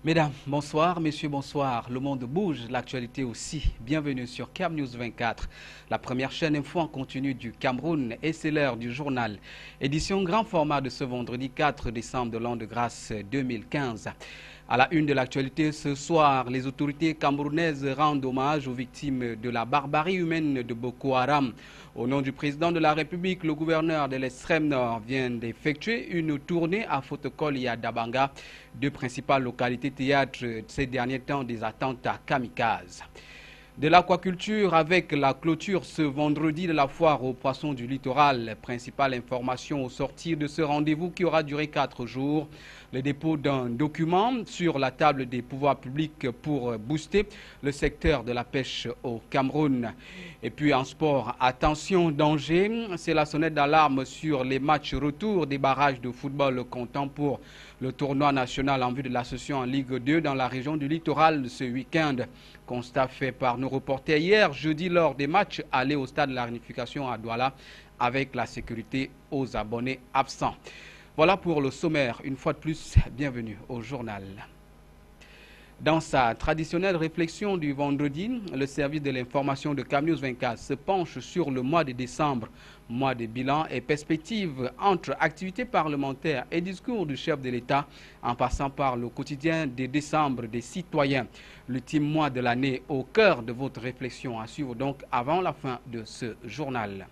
Mesdames, bonsoir. Messieurs, bonsoir. Le monde bouge, l'actualité aussi. Bienvenue sur Cam News 24, la première chaîne info en continu du Cameroun, et c'est l'heure du journal. Édition grand format de ce vendredi 4 décembre de l'an de grâce 2015. À la une de l'actualité ce soir, les autorités camerounaises rendent hommage aux victimes de la barbarie humaine de Boko Haram. Au nom du président de la République, le gouverneur de l'extrême nord vient d'effectuer une tournée à Fotokol et à Dabanga, deux principales localités théâtres ces derniers temps des attentats kamikazes. De l'aquaculture avec la clôture ce vendredi de la foire aux poissons du littoral. Principale information au sortir de ce rendez-vous qui aura duré 4 jours. Le dépôt d'un document sur la table des pouvoirs publics pour booster le secteur de la pêche au Cameroun. Et puis en sport, attention, danger, c'est la sonnette d'alarme sur les matchs retour des barrages de football comptant pour le tournoi national en vue de l'association en Ligue 2 dans la région du littoral ce week-end. Constat fait par nos reporters hier, jeudi, lors des matchs allés au stade de la réunification à Douala avec la sécurité aux abonnés absents. Voilà pour le sommaire. Une fois de plus, bienvenue au journal. Dans sa traditionnelle réflexion du vendredi, le service de l'information de Cam News 24 se penche sur le mois de décembre, mois de bilan et perspectives entre activités parlementaires et discours du chef de l'État, en passant par le quotidien de décembre des citoyens. L'ultime mois de l'année au cœur de votre réflexion à suivre donc avant la fin de ce journal.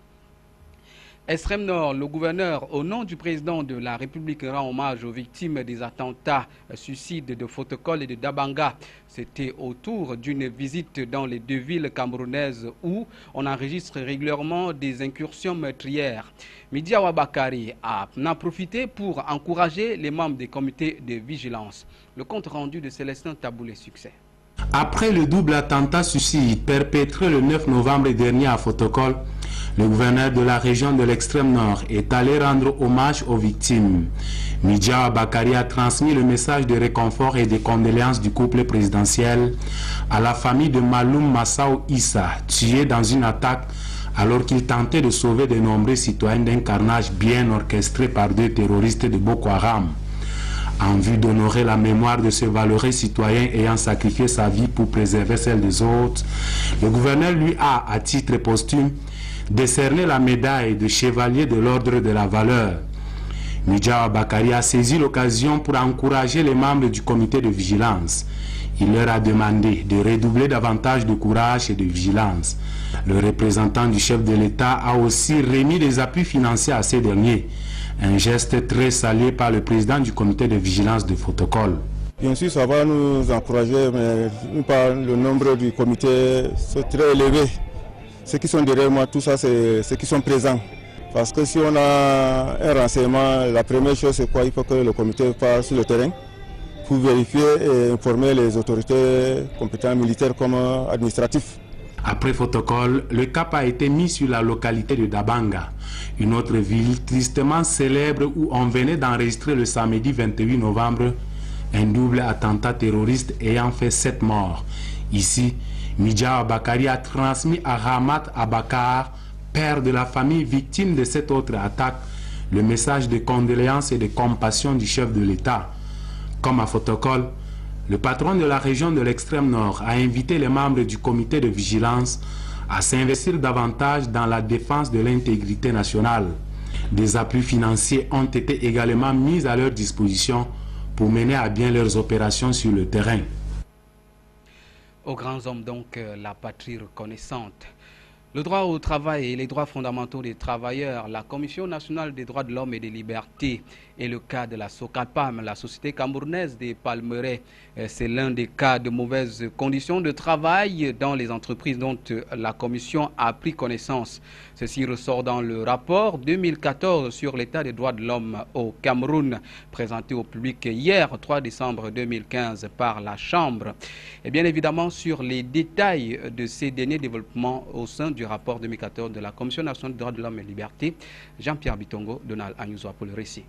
Extrême Nord, le gouverneur, au nom du président de la République, rend hommage aux victimes des attentats suicides de Fotokol et de Dabanga. C'était autour d'une visite dans les deux villes camerounaises où on enregistre régulièrement des incursions meurtrières. Midiawa Bakari en a profité pour encourager les membres des comités de vigilance. Le compte rendu de Célestin Taboulé, succès. Après le double attentat suicide perpétré le 9 novembre dernier à Fotokol, le gouverneur de la région de l'extrême nord est allé rendre hommage aux victimes. Midja Bakari a transmis le message de réconfort et de condoléances du couple présidentiel à la famille de Maloum Massaou Issa, tué dans une attaque alors qu'il tentait de sauver de nombreux citoyens d'un carnage bien orchestré par deux terroristes de Boko Haram. En vue d'honorer la mémoire de ce valeureux citoyen ayant sacrifié sa vie pour préserver celle des autres, le gouverneur lui a, à titre posthume, décerné la médaille de chevalier de l'ordre de la valeur. Midja Bakari a saisi l'occasion pour encourager les membres du comité de vigilance. Il leur a demandé de redoubler davantage de courage et de vigilance. Le représentant du chef de l'État a aussi remis des appuis financiers à ces derniers. Un geste très salué par le président du comité de vigilance de Fotokol. Bien sûr, ça va nous encourager, mais le nombre du comité c'est très élevé. Ceux qui sont derrière moi, tout ça, c'est ceux qui sont présents. Parce que si on a un renseignement, la première chose, c'est quoi? Il faut que le comité passe sur le terrain pour vérifier et informer les autorités compétentes militaires comme administratives. Après Fotokol, le cap a été mis sur la localité de Dabanga, une autre ville tristement célèbre où on venait d'enregistrer le samedi 28 novembre un double attentat terroriste ayant fait 7 morts. Ici, Midja Bakari a transmis à Ramat Abakar, père de la famille victime de cette autre attaque, le message de condoléances et de compassion du chef de l'État. Comme à Fotokol, le patron de la région de l'extrême nord a invité les membres du comité de vigilance à s'investir davantage dans la défense de l'intégrité nationale. Des appuis financiers ont été également mis à leur disposition pour mener à bien leurs opérations sur le terrain. Aux grands hommes donc, la patrie reconnaissante. Le droit au travail et les droits fondamentaux des travailleurs, la Commission nationale des droits de l'homme et des libertés et le cas de la SOCAPAM, la Société camerounaise des palmeraies, c'est l'un des cas de mauvaises conditions de travail dans les entreprises dont la Commission a pris connaissance. Ceci ressort dans le rapport 2014 sur l'état des droits de l'homme au Cameroun, présenté au public hier, 3 décembre 2015, par la Chambre. Et bien évidemment, sur les détails de ces derniers développements au sein du rapport 2014 de la Commission nationale des droits de l'homme et des libertés, Jean-Pierre Bitongo, Donald Anyuzoa pour le récit.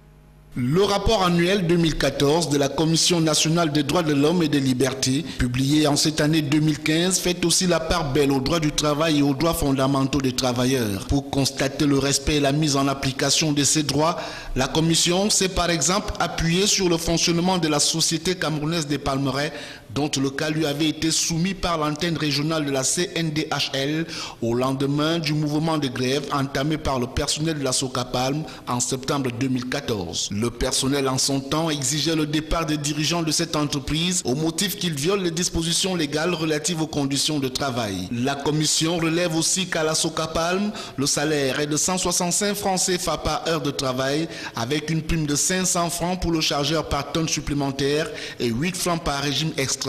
Le rapport annuel 2014 de la Commission nationale des droits de l'homme et des libertés, publié en cette année 2015, fait aussi la part belle aux droits du travail et aux droits fondamentaux des travailleurs. Pour constater le respect et la mise en application de ces droits, la Commission s'est par exemple appuyée sur le fonctionnement de la Société camerounaise des palmeraies, dont le cas lui avait été soumis par l'antenne régionale de la CNDHL au lendemain du mouvement de grève entamé par le personnel de la Socapalm en septembre 2014. Le personnel en son temps exigeait le départ des dirigeants de cette entreprise au motif qu'ils violent les dispositions légales relatives aux conditions de travail. La commission relève aussi qu'à la Socapalm, le salaire est de 165 francs CFA par heure de travail avec une prime de 500 francs pour le chargeur par tonne supplémentaire et 8 francs par régime extra,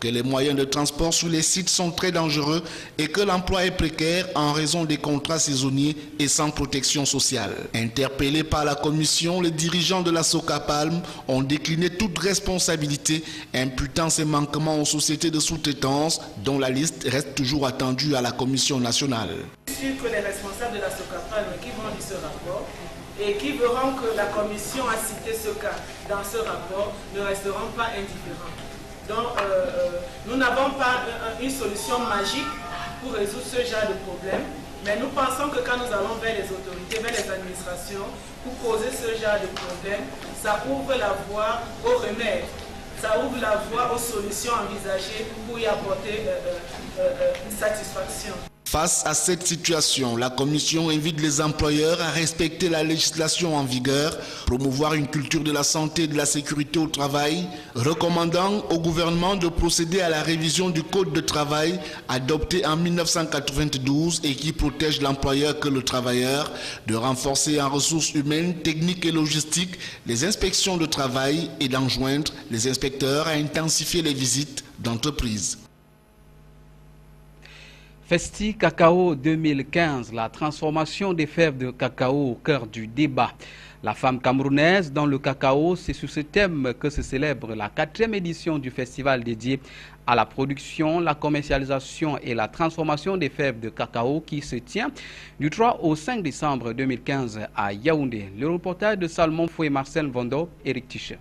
que les moyens de transport sur les sites sont très dangereux et que l'emploi est précaire en raison des contrats saisonniers et sans protection sociale. Interpellés par la commission, les dirigeants de la Socapalm ont décliné toute responsabilité, imputant ces manquements aux sociétés de sous-traitance dont la liste reste toujours attendue à la commission nationale. Je suis sûr que les responsables de la Socapalm qui vont lire ce rapport et qui verront que la commission a cité ce cas dans ce rapport ne resteront pas indifférents. Donc, nous n'avons pas une solution magique pour résoudre ce genre de problème, mais nous pensons que quand nous allons vers les autorités, vers les administrations, pour poser ce genre de problème, ça ouvre la voie aux remèdes, ça ouvre la voie aux solutions envisagées pour y apporter une satisfaction. Face à cette situation, la Commission invite les employeurs à respecter la législation en vigueur, promouvoir une culture de la santé et de la sécurité au travail, recommandant au gouvernement de procéder à la révision du Code de travail adopté en 1992 et qui protège l'employeur que le travailleur, de renforcer en ressources humaines, techniques et logistiques les inspections de travail et d'enjoindre les inspecteurs à intensifier les visites d'entreprises. Festi Cacao 2015, la transformation des fèves de cacao au cœur du débat. La femme camerounaise dans le cacao, c'est sur ce thème que se célèbre la 4e édition du festival dédié à la production, la commercialisation et la transformation des fèves de cacao qui se tient du 3 au 5 décembre 2015 à Yaoundé. Le reportage de Salmon Foué, Marcel Vondo, Eric Tiche.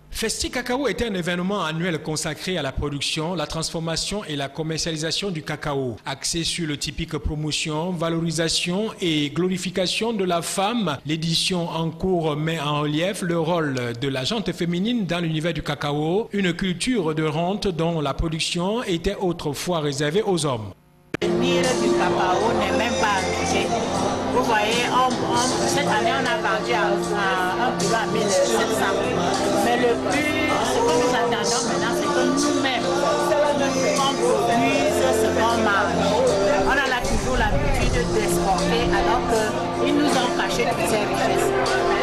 Festi Cacao est un événement annuel consacré à la production, la transformation et la commercialisation du cacao, axé sur le typique promotion, valorisation et glorification de la femme. L'édition en cours met en relief le rôle de la gente féminine dans l'univers du cacao, une culture de rente dont la production était autrefois réservée aux hommes. L'avenir du cacao n'est même pas arrivé. Vous voyez, cette année, on a vendu à 1 kilo à 1700. Mais le but, ce que nous attendons maintenant, c'est que nous-mêmes, on produise ce qu'on mange. On a toujours l'habitude d'exporter, alors qu'ils nous ont caché toutes ces richesses.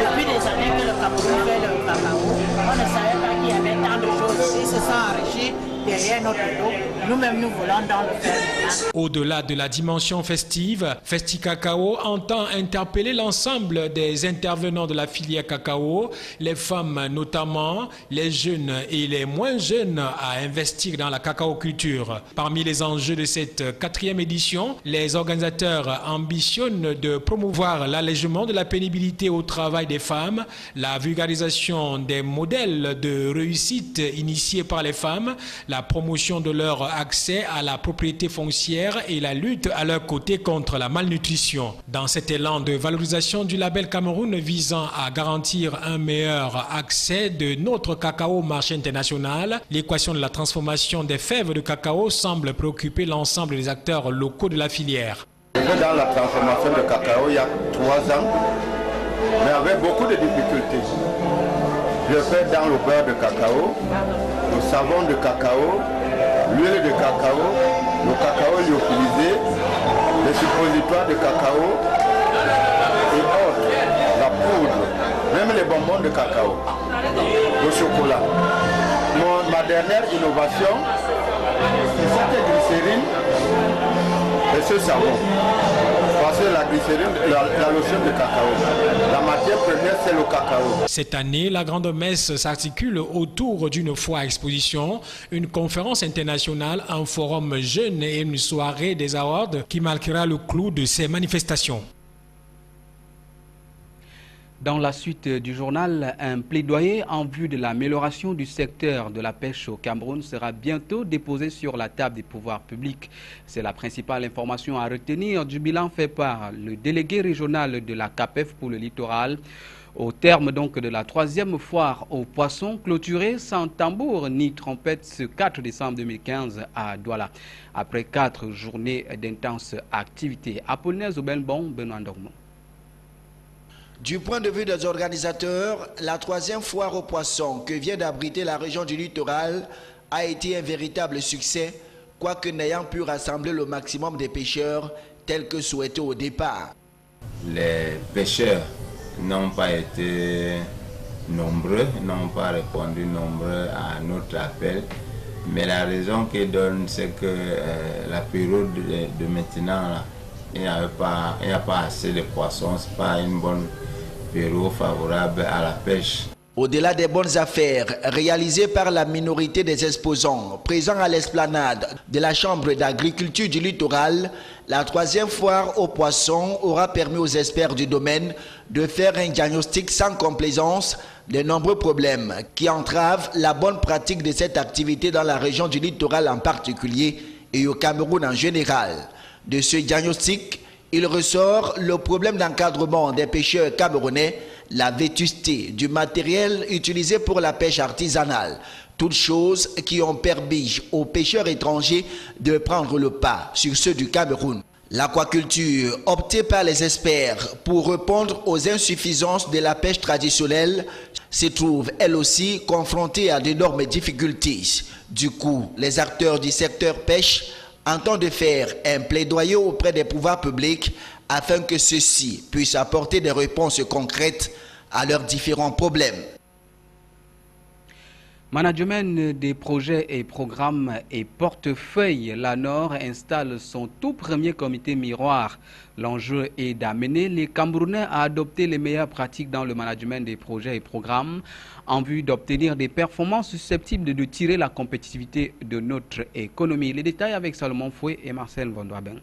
Depuis des années que le Cameroun fait le cacao, on ne savait pas qu'il y avait tant de choses. Ils se sont enrichis derrière notre dos. Nous-mêmes, nous voulons dans le faire maintenant. Au-delà de la dimension festive, Festi Cacao entend interpeller l'ensemble des intervenants de la filière cacao, les femmes notamment, les jeunes et les moins jeunes à investir dans la cacao-culture. Parmi les enjeux de cette 4e édition, les organisateurs ambitionnent de promouvoir l'allègement de la pénibilité au travail des femmes, la vulgarisation des modèles de réussite initiés par les femmes, la promotion de leur accès à la propriété foncière et la lutte à leur côté contre la malnutrition. Dans cet élan de valorisation du label Cameroun visant à garantir un meilleur accès de notre cacao au marché international, l'équation de la transformation des fèves de cacao semble préoccuper l'ensemble des acteurs locaux de la filière. Dans la transformation de cacao il y a 3 ans, mais avec beaucoup de difficultés. Je fais dans le beurre de cacao, le savon de cacao, l'huile de cacao, le cacao lyophilisé, les suppositoires de cacao et autres, la poudre, même les bonbons de cacao, le chocolat. Ma dernière innovation, c'est cette glycérine et ce savon. Parce que la glycérine, la lotion de cacao, la matière première c'est le cacao. Cette année, la Grande Messe s'articule autour d'une foire-exposition, une conférence internationale, un forum jeune et une soirée des awards qui marquera le clou de ces manifestations. Dans la suite du journal, un plaidoyer en vue de l'amélioration du secteur de la pêche au Cameroun sera bientôt déposé sur la table des pouvoirs publics. C'est la principale information à retenir du bilan fait par le délégué régional de la CAPEF pour le littoral. Au terme donc de la 3e foire aux poissons clôturée sans tambour ni trompette ce 4 décembre 2015 à Douala. Après 4 journées d'intenses activités. Apollinaire Zobelbon, Benoît Ndormo. Du point de vue des organisateurs, la 3e foire aux poissons que vient d'abriter la région du littoral a été un véritable succès, quoique n'ayant pu rassembler le maximum des pêcheurs tel que souhaité au départ. Les pêcheurs n'ont pas été nombreux, n'ont pas répondu nombreux à notre appel, mais la raison qu'ils donnent, c'est que la période de maintenant, là, il n'y a pas assez de poissons, ce n'est pas une bonne période favorable à la pêche. Au-delà des bonnes affaires réalisées par la minorité des exposants présents à l'esplanade de la Chambre d'agriculture du littoral, la 3e foire aux poissons aura permis aux experts du domaine de faire un diagnostic sans complaisance des nombreux problèmes qui entravent la bonne pratique de cette activité dans la région du littoral en particulier et au Cameroun en général. De ce diagnostic, il ressort le problème d'encadrement des pêcheurs camerounais, la vétusté du matériel utilisé pour la pêche artisanale, toutes choses qui ont permis aux pêcheurs étrangers de prendre le pas sur ceux du Cameroun. L'aquaculture, optée par les experts pour répondre aux insuffisances de la pêche traditionnelle, se trouve elle aussi confrontée à d'énormes difficultés. Du coup, les acteurs du secteur pêche entendent faire un plaidoyer auprès des pouvoirs publics afin que ceux-ci puissent apporter des réponses concrètes à leurs différents problèmes. Management des projets et programmes et portefeuille, l'ANOR installe son tout premier comité miroir. L'enjeu est d'amener les Camerounais à adopter les meilleures pratiques dans le management des projets et programmes en vue d'obtenir des performances susceptibles de tirer la compétitivité de notre économie. Les détails avec Salomon Foué et Marcel Vondoaben.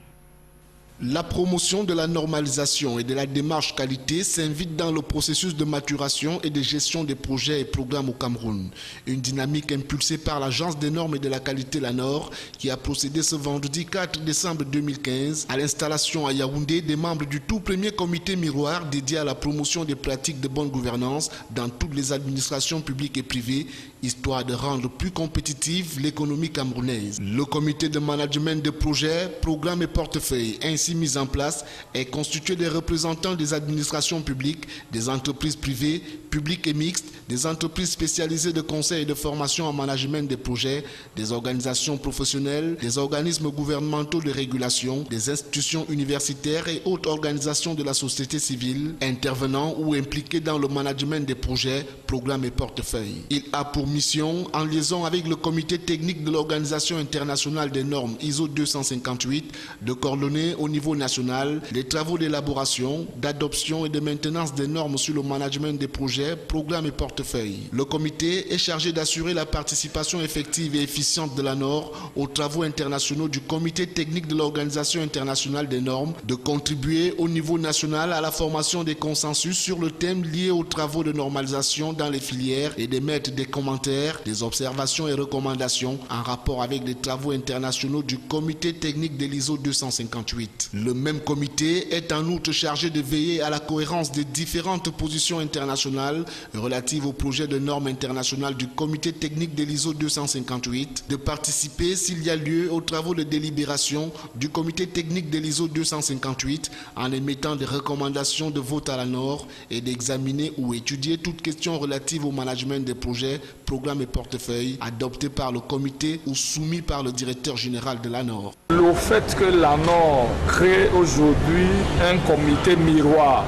La promotion de la normalisation et de la démarche qualité s'invite dans le processus de maturation et de gestion des projets et programmes au Cameroun. Une dynamique impulsée par l'Agence des normes et de la qualité l'ANOR qui a procédé ce vendredi 4 décembre 2015 à l'installation à Yaoundé des membres du tout premier comité miroir dédié à la promotion des pratiques de bonne gouvernance dans toutes les administrations publiques et privées, histoire de rendre plus compétitive l'économie camerounaise. Le comité de management de projets, programmes et portefeuilles ainsi mis en place est constitué des représentants des administrations publiques, des entreprises privées, publiques et mixtes, des entreprises spécialisées de conseil et de formation en management des projets, des organisations professionnelles, des organismes gouvernementaux de régulation, des institutions universitaires et autres organisations de la société civile intervenant ou impliquées dans le management des projets, programmes et portefeuilles. Il a pour mission, en liaison avec le comité technique de l'Organisation internationale des normes ISO 258, de coordonner au niveau national les travaux d'élaboration, d'adoption et de maintenance des normes sur le management des projets, programmes et portefeuilles. Le comité est chargé d'assurer la participation effective et efficiente de l'ANOR aux travaux internationaux du comité technique de l'Organisation internationale des normes, de contribuer au niveau national à la formation des consensus sur le thème lié aux travaux de normalisation dans les filières et d'émettre des commentaires, des observations et recommandations en rapport avec les travaux internationaux du comité technique de l'ISO 258. Le même comité est en outre chargé de veiller à la cohérence des différentes positions internationales relatives au projet de normes internationales du comité technique de l'ISO 258, de participer s'il y a lieu aux travaux de délibération du comité technique de l'ISO 258 en émettant des recommandations de vote à l'ANOR et d'examiner ou étudier toute question relative au management des projets, programmes et portefeuilles adoptés par le comité ou soumis par le directeur général de l'ANOR. Le fait que l'ANOR crée aujourd'hui un comité miroir,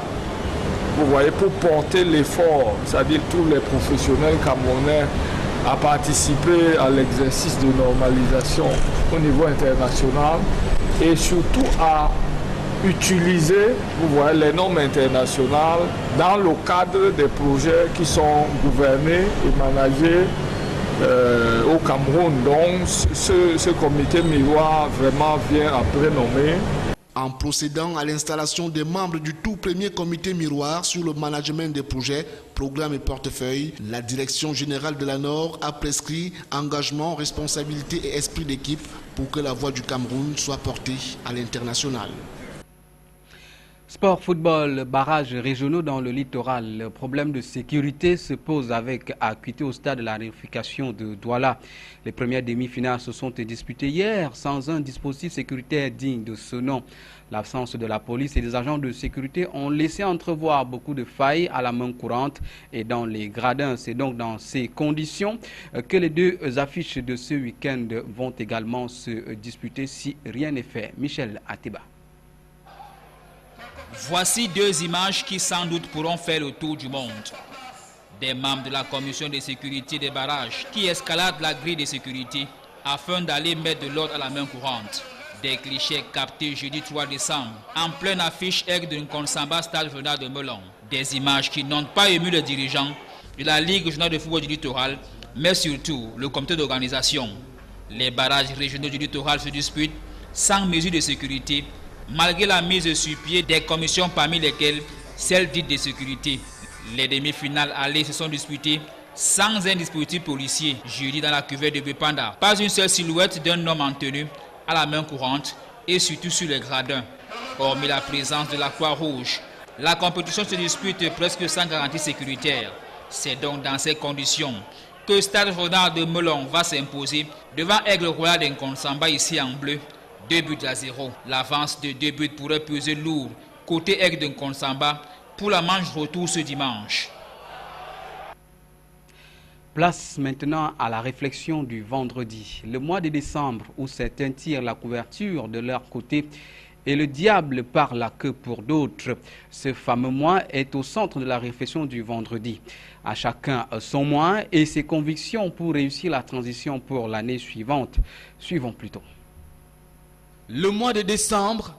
vous voyez, pour porter l'effort, c'est-à-dire tous les professionnels camerounais à participer à l'exercice de normalisation au niveau international et surtout à utiliser, vous voyez, les normes internationales dans le cadre des projets qui sont gouvernés et managés au Cameroun. Donc ce comité miroir vraiment vient à prénommer. En procédant à l'installation des membres du tout premier comité miroir sur le management des projets, programmes et portefeuilles, la direction générale de la Nord a prescrit engagement, responsabilité et esprit d'équipe pour que la voix du Cameroun soit portée à l'international. Sport, football, barrages régionaux dans le littoral. Le problème de sécurité se pose avec acuité au stade de la réunification de Douala. Les premières demi-finales se sont disputées hier sans un dispositif sécuritaire digne de ce nom. L'absence de la police et des agents de sécurité ont laissé entrevoir beaucoup de failles à la main courante et dans les gradins. C'est donc dans ces conditions que les deux affiches de ce week-end vont également se disputer si rien n'est fait. Michel Atiba. Voici deux images qui sans doute pourront faire le tour du monde. Des membres de la commission de sécurité des barrages qui escaladent la grille de sécurité afin d'aller mettre de l'ordre à la main courante. Des clichés captés jeudi 3 décembre en pleine affiche Aigle de Nkonsamba, stade régional de Melon. Des images qui n'ont pas ému les dirigeants de la Ligue régionale de football du littoral, mais surtout le comité d'organisation. Les barrages régionaux du littoral se disputent sans mesure de sécurité, malgré la mise sur pied des commissions parmi lesquelles celles dites de sécurité. Les demi-finales allées se sont disputées sans un dispositif policier. Jeudi dans la cuvette de Bepanda, pas une seule silhouette d'un homme en tenue à la main courante et surtout sur les gradins. Hormis la présence de la Croix-Rouge, la compétition se dispute presque sans garantie sécuritaire. C'est donc dans ces conditions que Stade Régional de Melon va s'imposer devant Aigle Royal de Nkonsamba ici en bleu. 2-0. L'avance de 2 buts pourrait peser lourd côté Aigle de Nkonsamba pour la manche retour ce dimanche. Place maintenant à la réflexion du vendredi. Le mois de décembre où certains tirent la couverture de leur côté et le diable par la queue pour d'autres. Ce fameux mois est au centre de la réflexion du vendredi. À chacun son mois et ses convictions pour réussir la transition pour l'année suivante. Suivons plutôt. Le mois de décembre,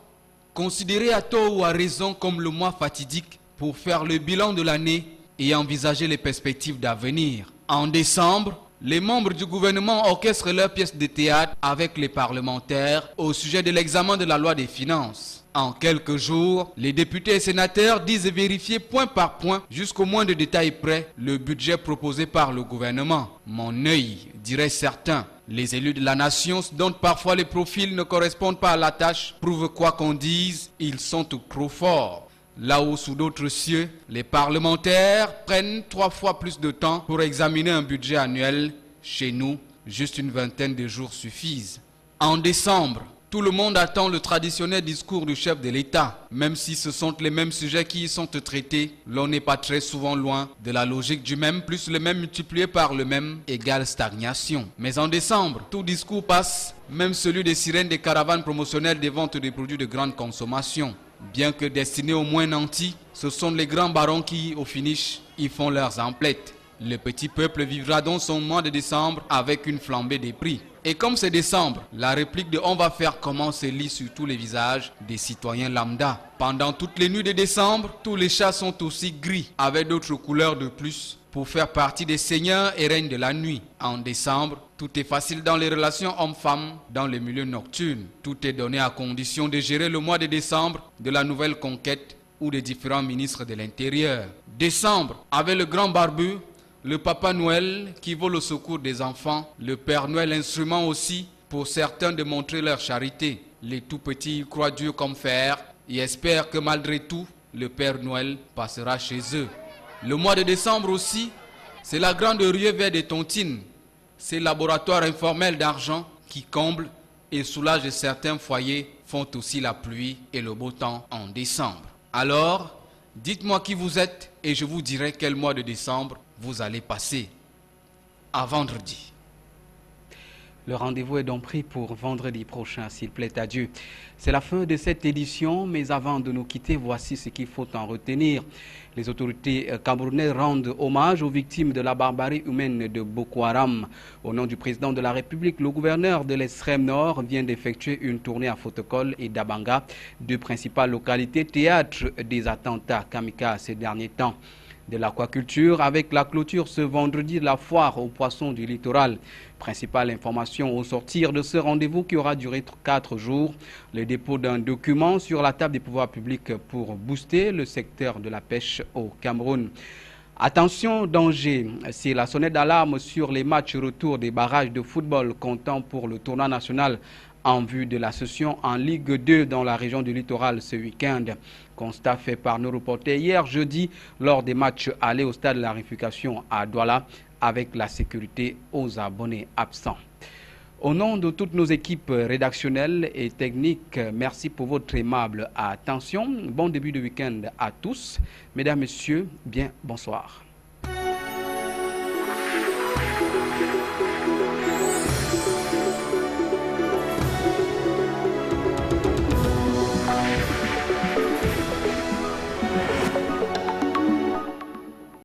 considéré à tort ou à raison comme le mois fatidique pour faire le bilan de l'année et envisager les perspectives d'avenir. En décembre, les membres du gouvernement orchestrent leurs pièces de théâtre avec les parlementaires au sujet de l'examen de la loi des finances. En quelques jours, les députés et sénateurs disent vérifier point par point, jusqu'au moindre détail près, le budget proposé par le gouvernement. Mon œil, diraient certains. Les élus de la nation, dont parfois les profils ne correspondent pas à la tâche, prouvent quoi qu'on dise, ils sont trop forts. Là-haut, sous d'autres cieux, les parlementaires prennent 3 fois plus de temps pour examiner un budget annuel. Chez nous, juste une vingtaine de jours suffisent. En décembre, tout le monde attend le traditionnel discours du chef de l'État. Même si ce sont les mêmes sujets qui y sont traités, l'on n'est pas très souvent loin de la logique du même plus le même multiplié par le même égale stagnation. Mais en décembre, tout discours passe, même celui des sirènes des caravanes promotionnelles des ventes des produits de grande consommation. Bien que destinés aux moins nantis, ce sont les grands barons qui, au finish, y font leurs emplettes. Le petit peuple vivra donc son mois de décembre avec une flambée des prix. Et comme c'est décembre, la réplique de « on va faire comment » se lit sur tous les visages des citoyens lambda. Pendant toutes les nuits de décembre, tous les chats sont aussi gris, avec d'autres couleurs de plus, pour faire partie des seigneurs et reines de la nuit. En décembre, tout est facile dans les relations hommes-femmes, dans les milieux nocturnes. Tout est donné à condition de gérer le mois de décembre de la nouvelle conquête ou des différents ministres de l'Intérieur. Décembre, avec le grand barbu, le Papa Noël qui vole au secours des enfants, le Père Noël instrument aussi pour certains de montrer leur charité. Les tout petits croient Dieu comme fer et espèrent que malgré tout, le Père Noël passera chez eux. Le mois de décembre aussi, c'est la grande ruée vers des tontines, ces laboratoires informels d'argent qui comblent et soulagent certains foyers, font aussi la pluie et le beau temps en décembre. Alors, dites-moi qui vous êtes et je vous dirai quel mois de décembre vous allez passer. À vendredi. Le rendez-vous est donc pris pour vendredi prochain, s'il plaît à Dieu. C'est la fin de cette édition, mais avant de nous quitter, voici ce qu'il faut en retenir. Les autorités camerounaises rendent hommage aux victimes de la barbarie humaine de Boko Haram. Au nom du président de la République, le gouverneur de l'extrême nord vient d'effectuer une tournée à Fotokol et Dabanga, deux principales localités théâtres des attentats kamikazes ces derniers temps. de l'aquaculture avec la clôture ce vendredi de la foire aux poissons du littoral. Principale information au sortir de ce rendez-vous qui aura duré 4 jours, le dépôt d'un document sur la table des pouvoirs publics pour booster le secteur de la pêche au Cameroun. Attention, danger, c'est la sonnette d'alarme sur les matchs retour des barrages de football comptant pour le tournoi national en vue de la session en Ligue 2 dans la région du littoral ce week-end. Constat fait par nos reporters hier jeudi lors des matchs allés au stade de la Réunification à Douala avec la sécurité aux abonnés absents. Au nom de toutes nos équipes rédactionnelles et techniques, merci pour votre aimable attention. Bon début de week-end à tous. Mesdames, Messieurs, bien bonsoir.